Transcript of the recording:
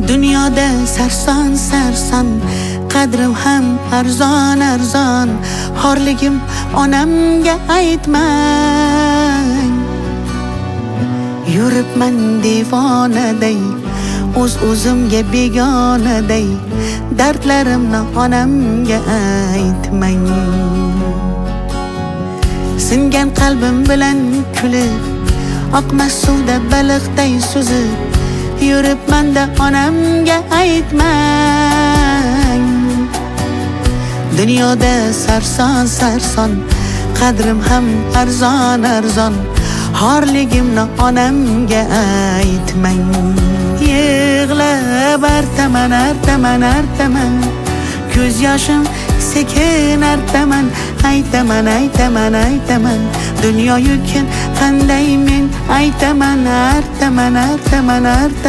Dunyoda sarson sarson, qadrim ham arzon arzon. Xorligim onamga aytmang. Yuribman devonaday, o'zimga begonaday. Dardlarimni onamga aytmang. Singan qalbim bilan kulib, oqmas suvda baliqday suzib, yuribman-da onamga aytmang. Dunyoda sarson sarson, qadrim ham arzon arzon. Xorligimni onamga aytmang. Yig'lab artaman artaman artaman, ko'z yoshim sekin artaman. Aytaman aytaman aytaman, dunyo yukin qanday men aytaman artaman artaman artaman.